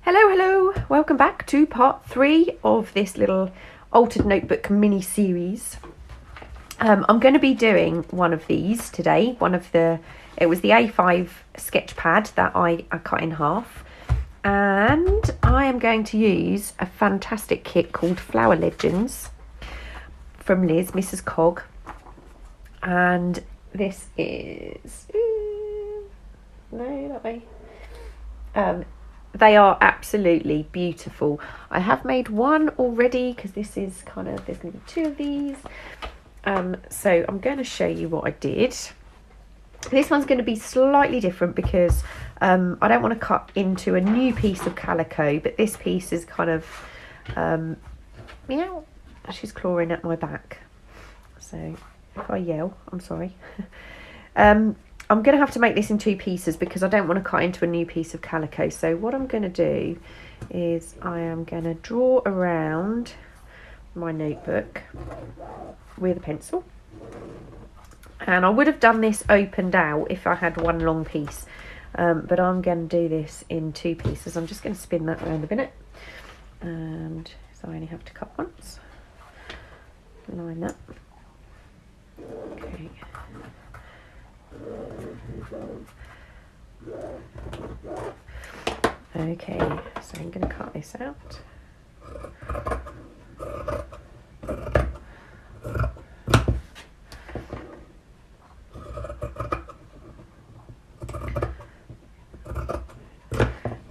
Hello, welcome back to part 3 of this little altered notebook mini series. I'm going to be doing one of these today. It was the A5 sketch pad that I cut in half, and I am going to use a fantastic kit called Flower Legends from Mrs Cog, and this is no, that way. They are absolutely beautiful. I have made one already because there's going to be 2 of these. So I'm going to show you what I did. This one's going to be slightly different because I don't want to cut into a new piece of calico, but this piece is kind of, meow, she's clawing at my back. So if I yell, I'm sorry. I'm going to have to make this in 2 pieces because I don't want to cut into a new piece of calico. So what I'm going to do is I am going to draw around my notebook with a pencil. And I would have done this opened out if I had one long piece. But I'm going to do this in 2 pieces. I'm just going to spin that around a minute. And so I only have to cut once. Line that. Okay. Okay, so I'm going to cut this out.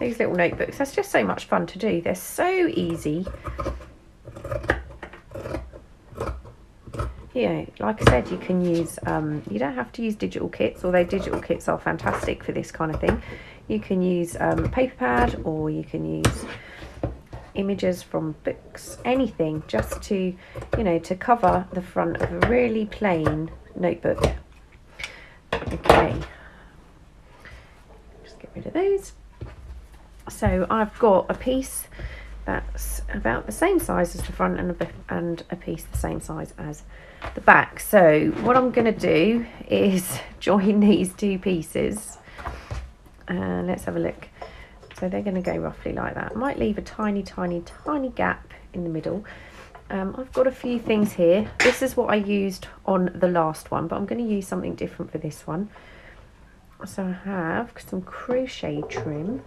These little notebooks, that's just so much fun to do. They're so easy. Yeah, like I said, you can use, you don't have to use digital kits, although digital kits are fantastic for this kind of thing. You can use a paper pad, or you can use images from books, anything, just to, to cover the front of a really plain notebook. Okay, just get rid of those. So I've got a piece that's about the same size as the front and a piece the same size as the back. So what I'm going to do is join these 2 pieces, and let's have a look. So they're going to go roughly like that. I might leave a tiny gap in the middle. I've got a few things here. This is what I used on the last one, but I'm going to use something different for this one. So I have some crochet trim.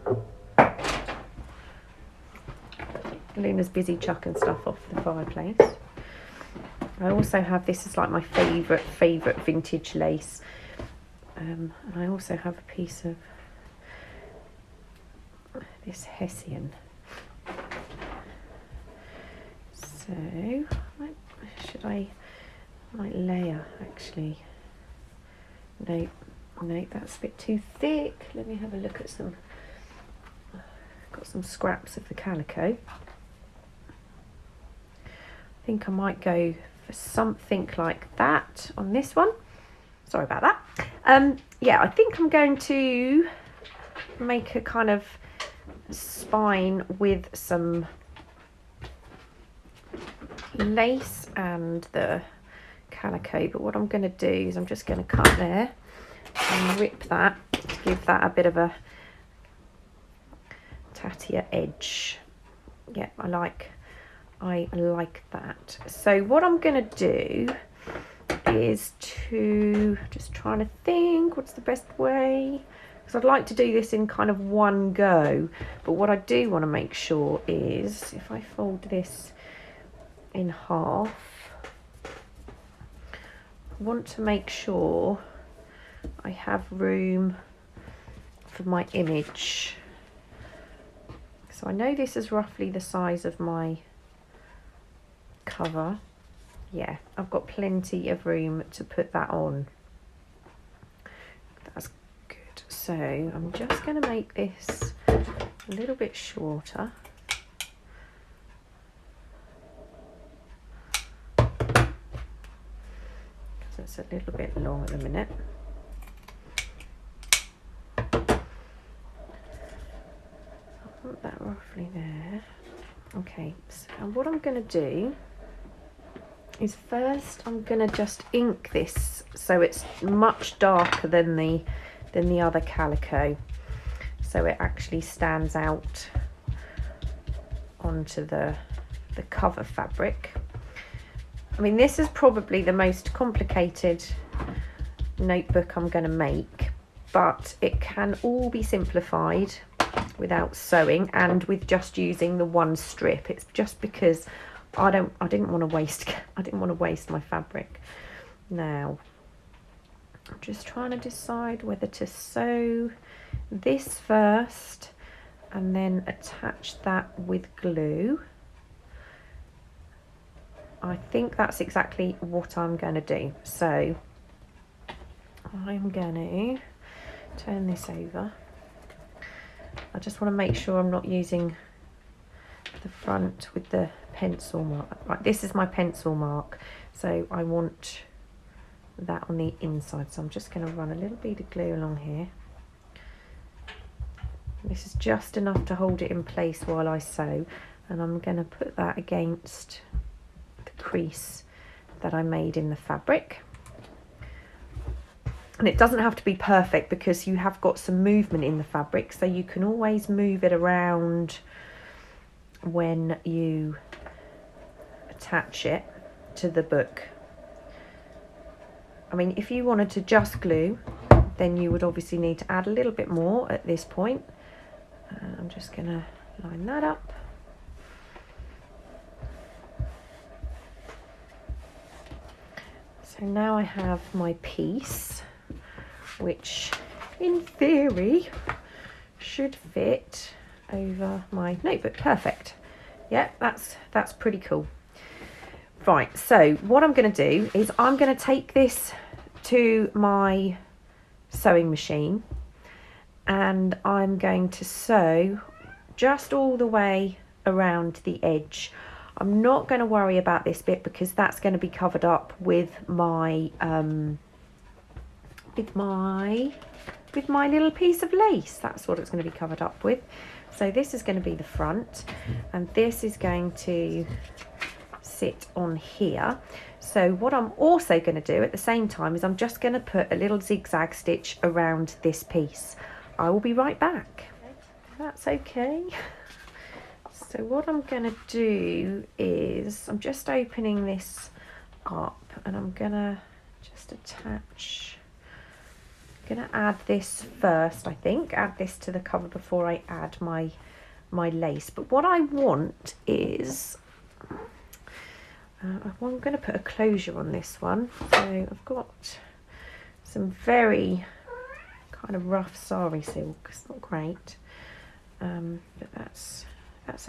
Luna's busy chucking stuff off the fireplace. I also have, this is like my favourite vintage lace. And I also have a piece of this Hessian. So, I might layer actually. No, that's a bit too thick. Let me have a look at some, got some scraps of the calico. I think I might go for something like that on this one. Sorry about that. Yeah, I think I'm going to make a kind of spine with some lace and the calico, but what I'm going to do is I'm just going to cut there and rip that to give that a bit of a tattier edge. Yeah, I like that. So what I'm going to do is to just trying to think what's the best way, because I'd like to do this in kind of one go, but what I do want to make sure is if I fold this in half, I want to make sure I have room for my image. So I know this is roughly the size of my cover. Yeah, I've got plenty of room to put that on. That's good. So I'm just going to make this a little bit shorter. Because it's a little bit long at the minute. I'll put that roughly there. Okay, so what I'm going to do is first I'm going to just ink this so it's much darker than the other calico, so it actually stands out onto the cover fabric. I mean, this is probably the most complicated notebook I'm going to make, but it can all be simplified without sewing and with just using the one strip. It's just because I didn't want to waste my fabric. Now I'm just trying to decide whether to sew this first and then attach that with glue. I think that's exactly what I'm going to do. So I'm going to turn this over. I just want to make sure I'm not using the front with the pencil mark. Right, this is my pencil mark, so I want that on the inside. So I'm just going to run a little bead of glue along here. This is just enough to hold it in place while I sew, and I'm going to put that against the crease that I made in the fabric. And it doesn't have to be perfect because you have got some movement in the fabric, so you can always move it around when you attach it to the book. I mean, if you wanted to just glue, then you would obviously need to add a little bit more at this point. I'm just going to line that up. So now I have my piece, which in theory should fit over my notebook. Perfect. Yeah, that's pretty cool. Right, so what I'm going to do is I'm going to take this to my sewing machine and I'm going to sew just all the way around the edge. I'm not going to worry about this bit because that's going to be covered up with my little piece of lace. That's what it's going to be covered up with. So this is going to be the front and this is going to sit on here. So what I'm also going to do at the same time is I'm just going to put a little zigzag stitch around this piece. I will be right back. That's okay. So what I'm going to do is I'm just opening this up and I'm going to just attach. I'm going to add this first, I think. Add this to the cover before I add my lace. But what I want is I'm going to put a closure on this one. So I've got some very kind of rough sari silk. It's not great, but that's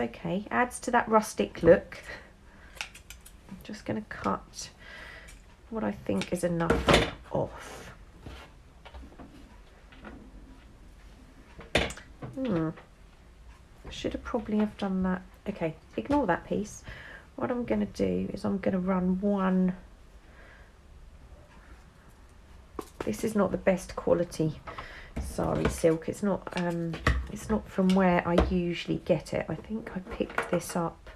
okay. Adds to that rustic look. I'm just going to cut what I think is enough off. Should have probably have done that. Okay, ignore that piece. What I'm going to do is I'm going to run one. This is not the best quality sari silk. It's not from where I usually get it. I think I picked this up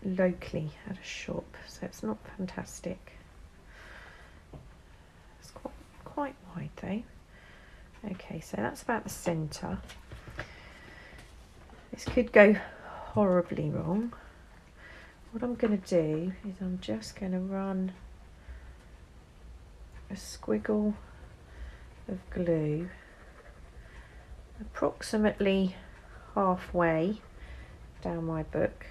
locally at a shop, so it's not fantastic. It's quite wide though. Okay, so that's about the centre. This could go horribly wrong. What I'm going to do is I'm just going to run a squiggle of glue approximately halfway down my book.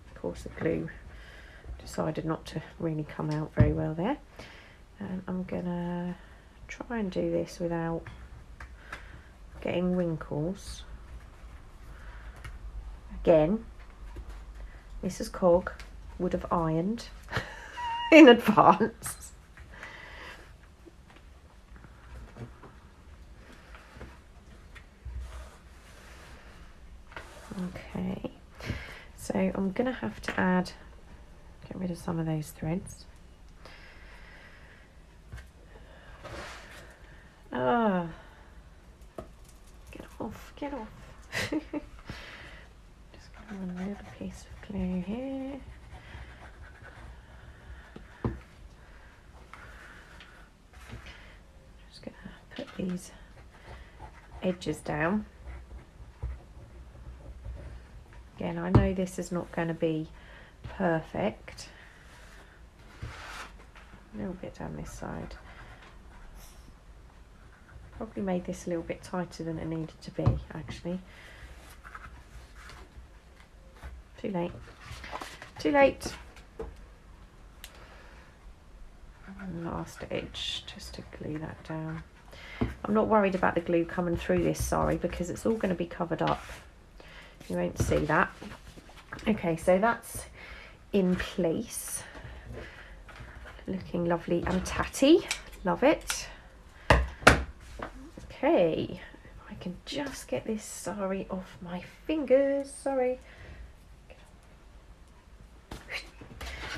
Of course the glue decided not to really come out very well there, and I'm gonna try and do this without getting wrinkles. Again, Mrs Cog would have ironed in advance. Okay, so I'm gonna have to get rid of some of those threads. Get off. Just gonna run a little piece of glue here. Just gonna put these edges down. Again, I know this is not going to be perfect. A little bit down this side. Probably made this a little bit tighter than it needed to be, actually. Too late. Too late. And last edge, just to glue that down. I'm not worried about the glue coming through this sari because it's all going to be covered up. You won't see that. Okay, so that's in place. Looking lovely and tatty. Love it. Okay, if I can just get this sari off my fingers. Sorry.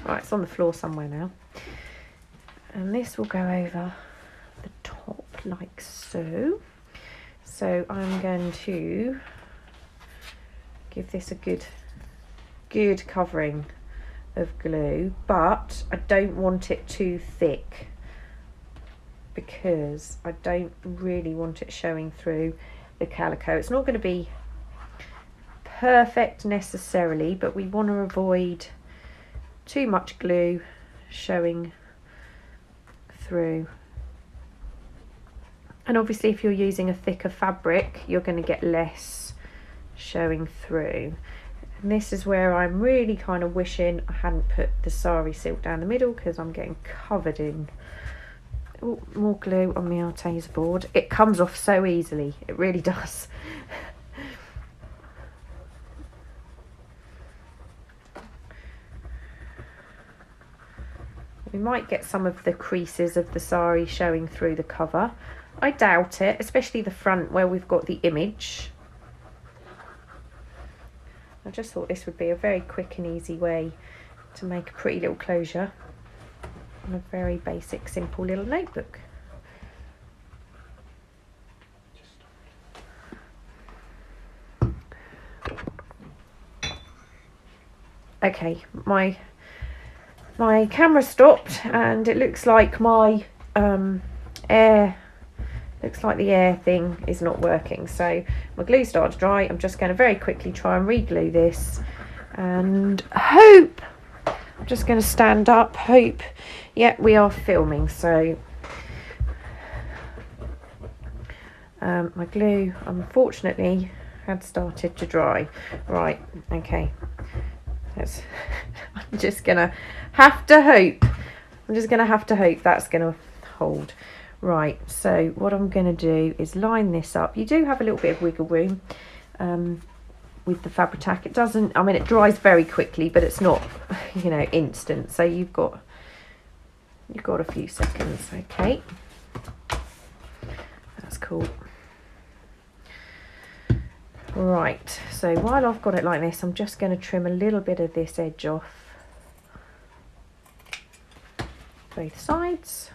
Right, it's on the floor somewhere now. And this will go over the top like so. So I'm going to give this a good covering of glue, but I don't want it too thick because I don't really want it showing through the calico. It's not going to be perfect necessarily, but we want to avoid too much glue showing through. And obviously if you're using a thicker fabric, you're going to get less showing through. And this is where I'm really kind of wishing I hadn't put the sari silk down the middle, because I'm getting covered in more glue on my Arteza board. It comes off so easily, it really does. We might get some of the creases of the sari showing through the cover. I doubt it, especially the front where we've got the image. I just thought this would be a very quick and easy way to make a pretty little closure on a very basic, simple little notebook. Okay, my camera stopped and it looks like my the air thing is not working, so my glue started to dry. I'm just going to very quickly try and re-glue this and hope, I'm just going to stand up, hope, yeah, we are filming. So my glue unfortunately had started to dry. Right, okay, that's I'm just going to have to hope that's going to hold. Right, so what I'm going to do is line this up. You do have a little bit of wiggle room with the Fabri-Tac. It doesn't, I mean, it dries very quickly, but it's not, you know, instant. So you've got a few seconds. Okay, that's cool. Right, so while I've got it like this, I'm just going to trim a little bit of this edge off both sides.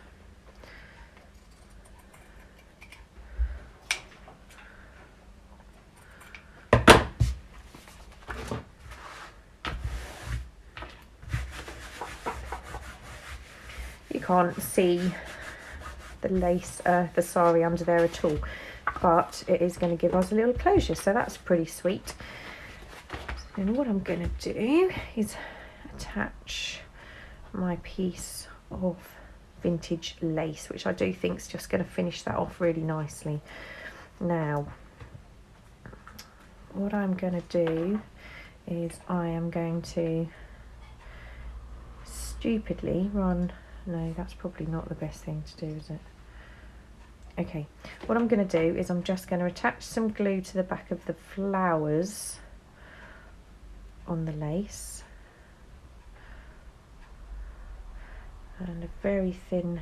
You can't see the lace, the sari under there at all, but it is going to give us a little closure, so that's pretty sweet. And what I'm going to do is attach my piece of vintage lace, which I do think is just going to finish that off really nicely. Now, what I'm going to do is I am going to stupidly run, no, that's probably not the best thing to do, is it? Okay, what I'm going to do is I'm just going to attach some glue to the back of the flowers on the lace, and a very thin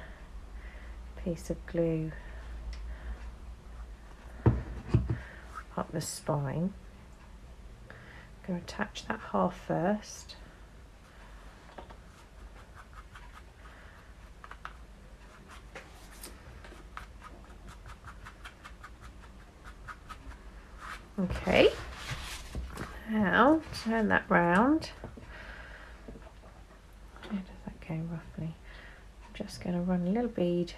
piece of glue up the spine. I'm going to attach that half first. Okay, now turn that round. Where does that go roughly? I'm just going to run a little bead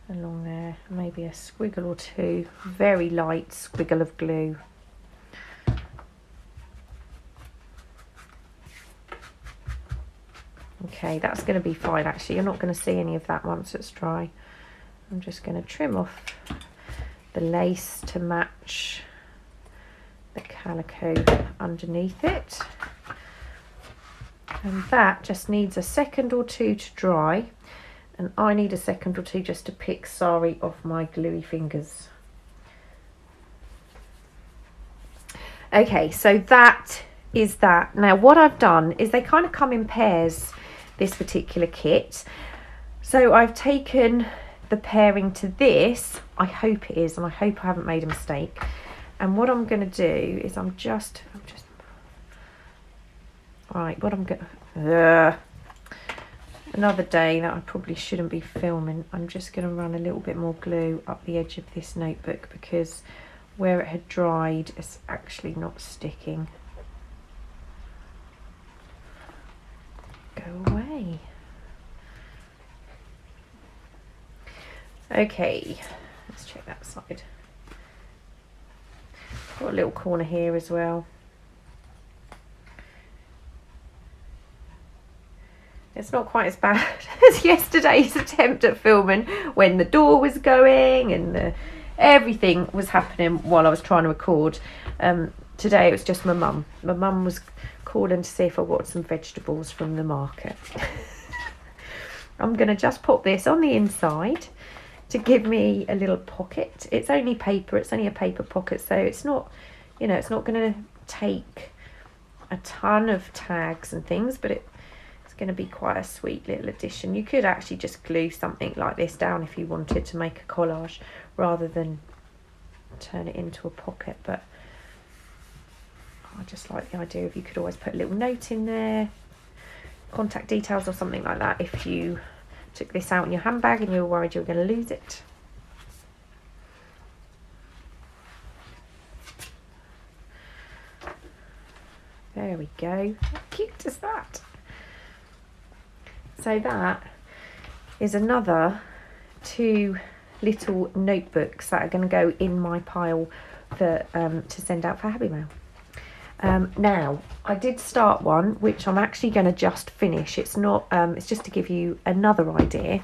along there, maybe a squiggle or two, very light squiggle of glue. Okay, that's going to be fine actually. You're not going to see any of that once it's dry. I'm just going to trim off the lace to match the calico underneath it. And that just needs a second or two to dry. And I need a second or two just to pick sari off my gluey fingers. Okay, so that is that. Now what I've done is they kind of come in pairs, this particular kit. So I've taken the pairing to this, I hope it is, and I hope I haven't made a mistake. And what I'm going to do is right, what I'm going to, another day that I probably shouldn't be filming, I'm just going to run a little bit more glue up the edge of this notebook because where it had dried it's actually not sticking. Go away. Okay, let's check that side. Got a little corner here as well. It's not quite as bad as yesterday's attempt at filming when the door was going and everything was happening while I was trying to record. Today it was just my mum. My mum was calling to see if I wanted some vegetables from the market. I'm going to just pop this on the inside to give me a little pocket. It's only paper, it's only a paper pocket, so it's not, you know, it's not going to take a ton of tags and things, but it's going to be quite a sweet little addition. You could actually just glue something like this down if you wanted to make a collage rather than turn it into a pocket, but I just like the idea of you could always put a little note in there, contact details or something like that if you took this out in your handbag and you were worried you were going to lose it. There we go. How cute is that? So that is another 2 little notebooks that are going to go in my pile for to send out for Happy Mail. Now I did start one which I'm actually going to just finish. It's not it's just to give you another idea,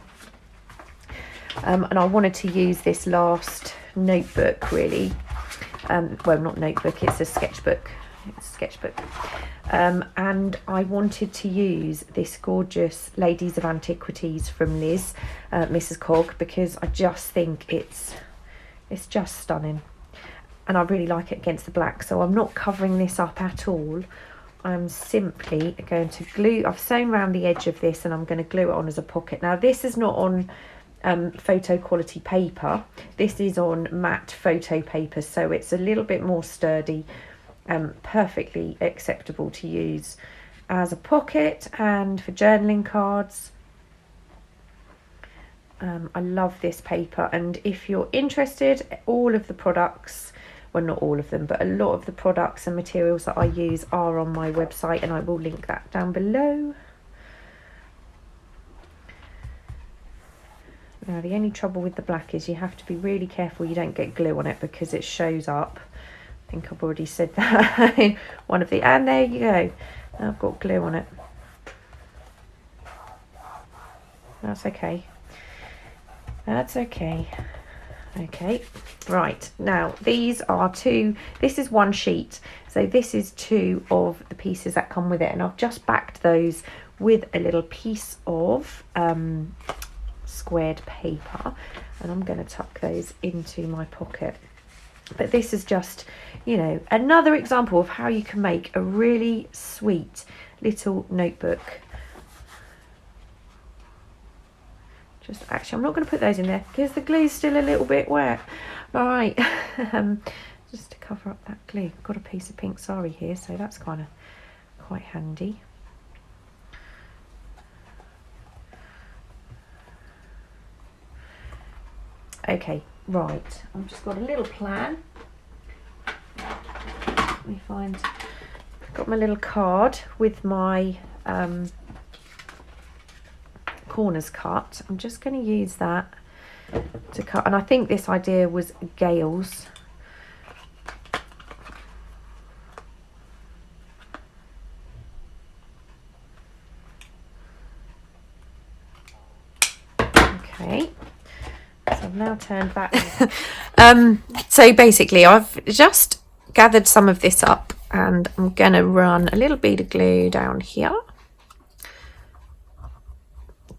and I wanted to use this last notebook really, well, not notebook, it's a sketchbook. And I wanted to use this gorgeous Ladies of Antiquities from Liz, Mrs Cog, because I just think it's just stunning. And I really like it against the black, so I'm not covering this up at all. I'm simply going to glue, I've sewn around the edge of this and I'm going to glue it on as a pocket. Now this is not on photo quality paper, this is on matte photo paper, so it's a little bit more sturdy, perfectly acceptable to use as a pocket and for journaling cards. I love this paper, and if you're interested, all of the products, well, not all of them, but a lot of the products and materials that I use are on my website, and I will link that down below. Now the only trouble with the black is you have to be really careful you don't get glue on it because it shows up. I think I've already said that in one of the, and there you go, I've got glue on it. That's okay. That's okay. Okay, right, now these are 2, this is 1 sheet, so this is 2 of the pieces that come with it, and I've just backed those with a little piece of squared paper, and I'm going to tuck those into my pocket. But this is just, you know, another example of how you can make a really sweet little notebook. Actually, I'm not going to put those in there because the glue's still a little bit wet. Right, just to cover up that glue. I've got a piece of pink sari here, so that's kind of quite handy. Okay, right, I've just got a little plan. Let me find, I've got my little card with my corners cut. I'm just going to use that to cut, and I think this idea was Gail's. Okay, so I've now turned back. So basically I've just gathered some of this up, and I'm gonna run a little bead of glue down here,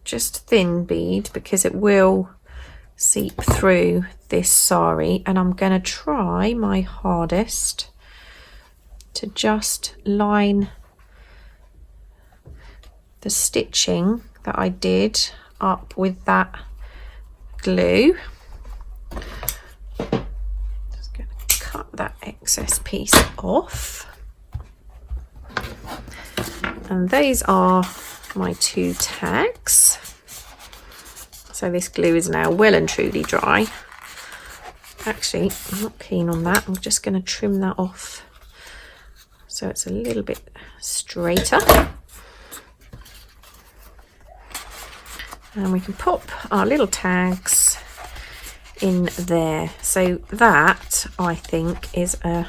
just thin bead, because it will seep through this sari, and I'm gonna try my hardest to just line the stitching that I did up with that glue. Just going to cut that excess piece off, and those are my 2 tags. So this glue is now well and truly dry. Actually, I'm not keen on that. I'm just going to trim that off so it's a little bit straighter. And we can pop our little tags in there. So that, I think, is a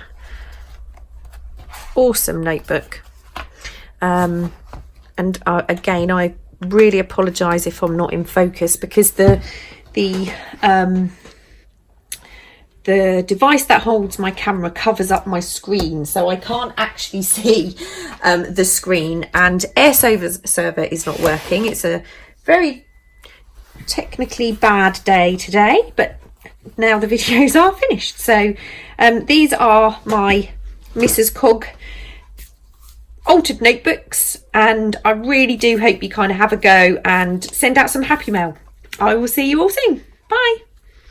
awesome notebook. And again, I really apologise if I'm not in focus, because the device that holds my camera covers up my screen, so I can't actually see the screen, and AirServer is not working. It's a very technically bad day today, but now the videos are finished. So these are my Mrs Cog altered notebooks, and I really do hope you kind of have a go and send out some happy mail. I will see you all soon. Bye.